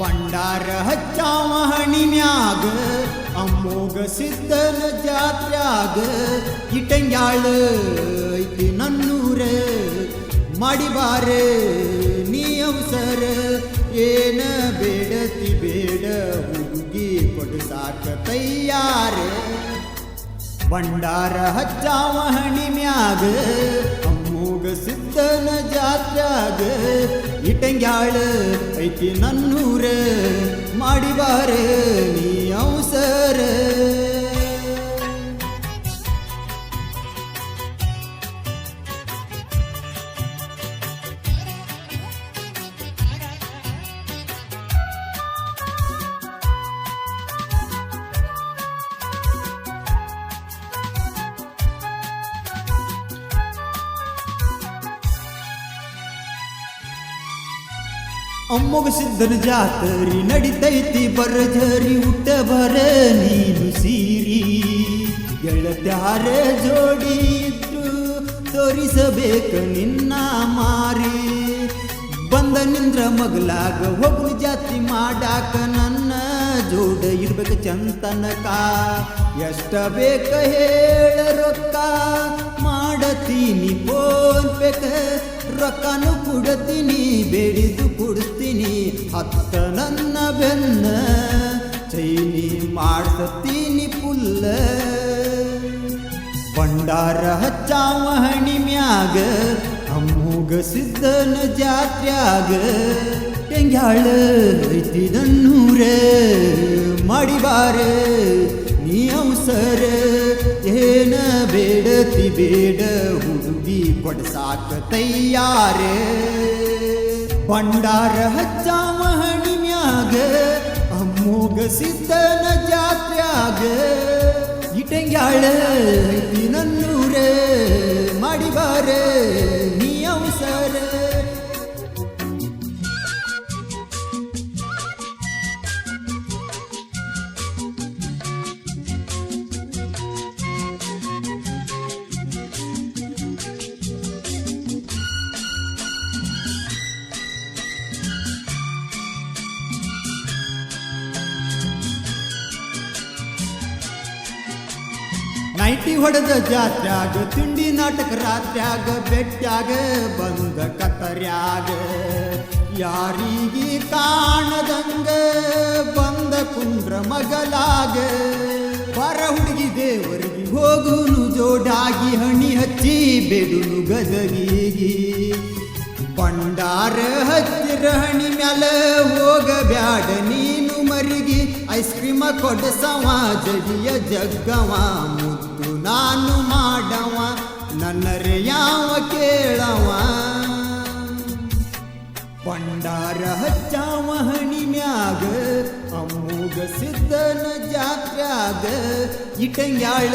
ಭಂಡಾರ ಹಚ್ಚಾವ ಹಣಿಮ್ಯಾಗ ಅಮ್ಮೋಗ ಸಿದ್ಧನ ಜಾತ್ರ್ಯಾಗ ಇಟ್ಟಂಗ್ಯಾಳ ಐತಿ ನನ್ನೂರ ಮಾಡಿಬಾರ ನೀ ಅವಸರ ಏನ ಬೇಡತಿ ಬೇಡ ಹುಡುಗಿ ಕೊಡಸಾಕ ತಯ್ಯಾರ ಭಂಡಾರ ಹಚ್ಚಾವ ಹಣಿಮ್ಯಾಗ ಅಮ್ಮೋಗ ಸಿದ್ಧನ ಜಾತ್ರ್ಯಾಗ ಇಟ್ಟಂಗ್ಯಾಳ ಐತಿ ನನ್ನೂರ ಮಾಡಿಬಾರ ನೀ ಅವಸರ ಅಮ್ಮೋಗ ಸಿದ್ಧನ ಜಾತರಿ ನಡಿತೈತಿ ಬರಜರಿ ಉಟ್ಟ ಬರ ನೀನು ಸೀರಿ ಗೆಳತ್ಯಾರ ಜೋಡಿ ಇದ್ದು ತೋರಿಸಬೇಕ ನಿನ್ನ ಮಾರಿ ಬಂದ ನಿಂದ್ರ ಮಗಲಾಗ ಹೋಗು ಜಾತಿ ಮಾಡಾಕ ನನ್ನ ಜೋಡ ಇರ್ಬೇಕ ಚಂತನಕ ಎಷ್ಟ ಬೇಕ ಹೇಳ ರೊಕ್ಕ ಮಾಡತೀನಿ ಫೋನ್ ಬೇಕ ರೊಕ್ಕನು ಕೊಡತೀನಿ ಬೇಡಿದು ಕೊಡಿಸ್ತೀನಿ ಹತ್ತ ನನ್ನ ಬೆನ್ನ ಚೈನಿ ಮಾಡ್ತೀನಿ ಪುಲ್ಲ ಭಂಡಾರ ಹಚ್ಚಾವ ಹಣಿಮ್ಯಾಗ ಅಮ್ಮೋಗ ಸಿದ್ಧನ ಜಾತ್ರ್ಯಾಗ ಟೆಂಗ್ಯಾಳ ಐತಿ ನನ್ನೂರ ಮಾಡಿಬಾರ ನೀ ಅವಸರ ಏನ ಬೇಡತಿ ಬೇಡ ಹುಡುಗಿ ಕೊಡಸಾಕ ತಯ್ಯಾರ ಭಂಡಾರ ಹಚ್ಚಾವ ಹಣಿಮ್ಯಾಗ ಅಮ್ಮೋಗ ಸಿದ್ಧನ ಜಾತ್ರ್ಯಾಗ ಇಟ್ಟಂಗ್ಯಾಳ ಐತಿ ನನ್ನೂರ ಮಾಡಿಬಾರ ನೀ ಅವಸರ ನೈಟಿ ಹೊಡೆದ ಜಾತ್ರ್ಯಾಗ ತಿಂಡಿ ನಾಟಕ ರಾತ್ರ್ಯಾಗ ಬೆಟ್ಟ್ಯಾಗ ಬಂದ ಕತ್ತರ್ಯಾಗ ಯಾರಿಗೆ ಕಾಣದಂಗ ಬಂದ ಕುಂದ್ರ ಮಗಲಾಗ ಬರ ಹುಡುಗಿ ದೇವರಿಗೆ ಹೋಗುನು ಜೋಡಾಗಿ ಹಣಿ ಹಚ್ಚಿ ಬೆಡುನು ಗದಗಿಗಿ ಭಂಡಾರ ಹಚ್ಚಿರ ಹಣಿ ಮ್ಯಾಲ ಹೋಗಬ್ಯಾಡ ನೀನು ಮರಿಗಿ ಐಸ್ ಕ್ರೀಮ ಕೊಡಸವ ಜಡಿಯ ಜಗ್ಗವ ಮುದ್ದು ನಾನು ಮಾಡವ ನನ್ನರೆ ಯಾವ ಕೇಳವ ಭಂಡಾರ ಹಚ್ಚಾವ ಹಣಿ ಮ್ಯಾಗ ಅಮ್ಮೋಗ ಸಿದ್ಧನ ಜಾತ್ರ್ಯಾಗ ಇಟ್ಟಂಗ್ಯಾಳ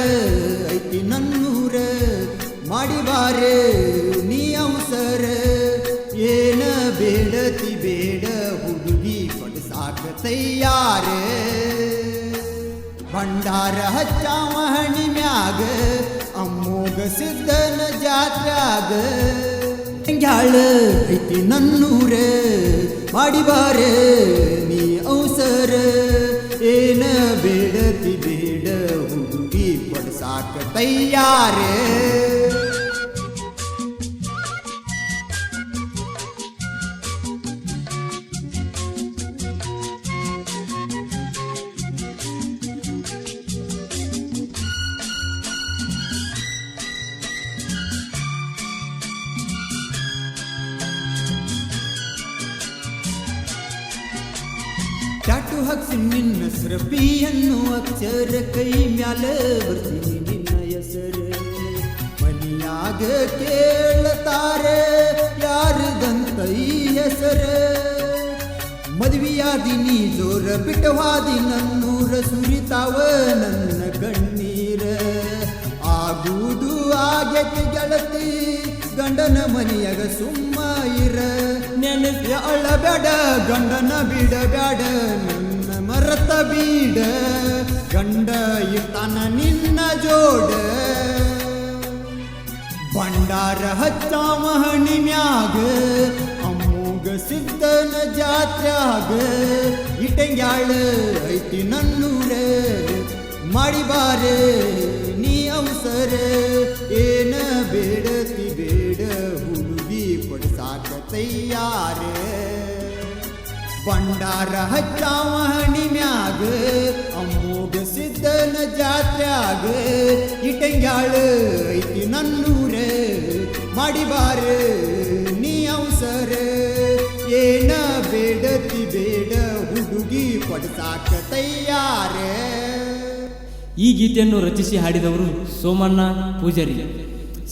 ಐತಿ ನನ್ನೂರ ಮಾಡಿಬಾರ ನೀ ಅವಸರ ಏನ ಬೇಡತಿ ಬೇಡ ಹುಡುಗಿ ಕೊಡಸಾಕ ತಯ್ಯಾರ ಭಂಡಾರ ಹಚ್ಚಾವ ಹಣಿಮ್ಯಾಗ ಅಮ್ಮೋಗ ಸಿದ್ಧನ ಜಾತ್ರ್ಯಾಗ ಟೆಂಗ್ಯಾಳ ಐತಿ ನನ್ನೂರ ಮಾಡಿಬಾರ ನೀ ಅವಸರ ಏನ ಬೇಡತಿ ಬೇಡ ಹುಡುಗಿ ಕೊಡಸಾಕ ತಯ್ಯಾರ ಚಾಟು ಹಕ್ಸಿ ನಿನ್ನ ಸ್ರಪಿ ಅನ್ನುವ ಅಕ್ಷರ ಕೈ ಮ್ಯಾಲ ಬರ್ತೀನಿ ನಿನ್ನ ಹೆಸರು ಮನಿಯಾಗ ಕೇಳತಾರೆ ಯಾರದಂತ ಈ ಹೆಸರ ಮದುವೆಯಾದಿನಿ ಜೋರ ಬಿಟ್ಟವಾದಿ ನನ್ನೂರ ಸುರಿತಾವ ನನ್ನ ಕಣ್ಣೀರ ಆಗುವುದು ಆಗೈತಿ ಗೆಳತಿ ಗಂಡನ ಮನೆಯಾಗ ಸುಮ್ಮ ಇರ ನೆನಪಿ ಅಳಬೇಡ ಗಂಡನ ಬಿಡಬೇಡ ನನ್ನ ಮರತ ಬೀಡ ಗಂಡ ಇರ್ತಾನ ನಿನ್ನ ಜೋಡ ಭಂಡಾರ ಹಚ್ಚಾವ ಹಣಿಮ್ಯಾಗ ಅಮ್ಮೋಗ ಸಿದ್ಧನ ಜಾತ್ರ್ಯಾಗ ಇಟ್ಟಂಗ್ಯಾಳ ಐತಿ ನನ್ನೂರ ಮಾಡಿಬಾರ ನೀ ಅವಸರ ಏನ ಬೇಡತಿ ಬೇಡ ಹುಡುಗಿ ಕೊಡ್ಸಾಕ ತಯ್ಯಾರ ಭಂಡಾರ ಹಚ್ಚಾವ ಹಣಿ ಮ್ಯಾಗ ಅಮ್ಮೋಗ ಸಿದ್ದನ ಜಾತ್ರ್ಯಾಗ ಇಟ್ಟಂಗ್ಯಾಳ ಐತಿ ನನ್ನೂರ ಮಾಡಿಬಾರ ನೀ ಅವಸರ ಏನ ಬೇಡತಿ ಬೇಡ ಹುಡುಗಿ ಕೊಡ್ಸಾಕ ತಯ್ಯಾರ. ಈ ಗೀತೆಯನ್ನು ರಚಿಸಿ ಹಾಡಿದವರು ಸೋಮಣ್ಣ ಪೂಜಾರಿ,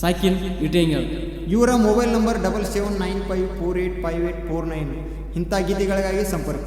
ಸಾಕಿನ್ ಇಟೇಂಗಲ್. ಇವರ ಮೊಬೈಲ್ ನಂಬರ್ 7795485849. ಇಂಥ ಗೀತೆಗಳಿಗಾಗಿ ಸಂಪರ್ಕ.